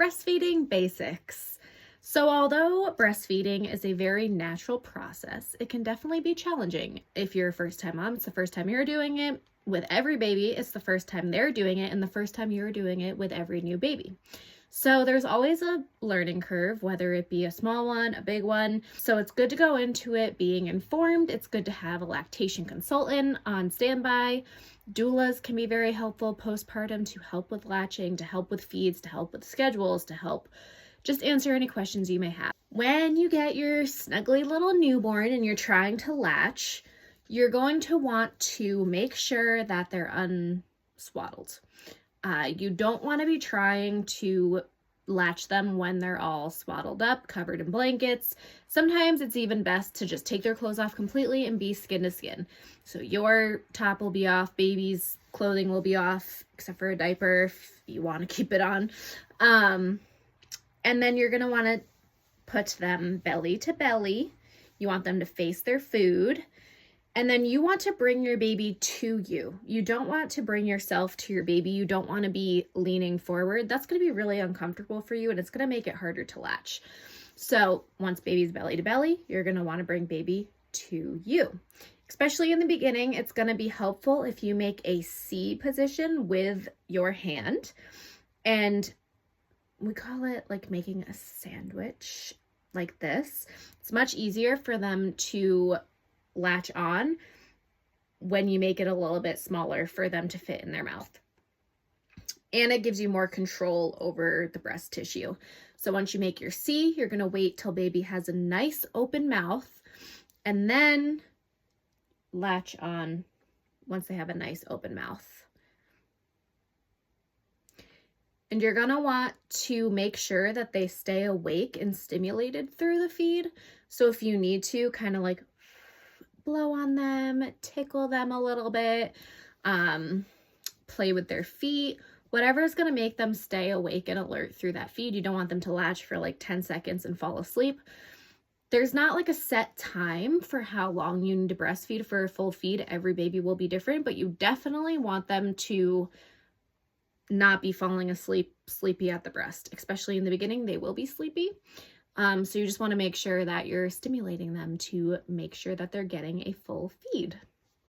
Breastfeeding Basics. So although breastfeeding is a very natural process, it can definitely be challenging. If you're a first-time mom, it's the first time you're doing it. With every baby, it's the first time they're doing it, and the first time you're doing it with every new baby. So there's always a learning curve, whether it be a small one, a big one. So it's good to go into it being informed. It's good to have a lactation consultant on standby. Doulas can be very helpful postpartum to help with latching, to help with feeds, to help with schedules, to help just answer any questions you may have. When you get your snuggly little newborn and you're trying to latch, you're going to want to make sure that they're unswaddled. You don't want to be trying to latch them when they're all swaddled up, covered in blankets. Sometimes it's even best to just take their clothes off completely and be skin to skin. So your top will be off, baby's clothing will be off, except for a diaper if you want to keep it on. And then you're going to want to put them belly to belly. You want them to face their food. And then you want to bring your baby to you. You don't want to bring yourself to your baby. You don't want to be leaning forward. That's going to be really uncomfortable for you, and it's going to make it harder to latch. So once baby's belly to belly, you're going to want to bring baby to you. Especially in the beginning, it's going to be helpful if you make a C position with your hand. And we call it like making a sandwich like this. It's much easier for them to latch on when you make it a little bit smaller for them to fit in their mouth. And it gives you more control over the breast tissue. So once you make your C, you're going to wait till baby has a nice open mouth and then latch on once they have a nice open mouth. And you're going to want to make sure that they stay awake and stimulated through the feed. So if you need to kind of like blow on them, tickle them a little bit, play with their feet, whatever is going to make them stay awake and alert through that feed. You don't want them to latch for like 10 seconds and fall asleep. There's not like a set time for how long you need to breastfeed for a full feed. Every baby will be different, but you definitely want them to not be falling asleep, sleepy at the breast, especially in the beginning. They will be sleepy. So you just want to make sure that you're stimulating them to make sure that they're getting a full feed.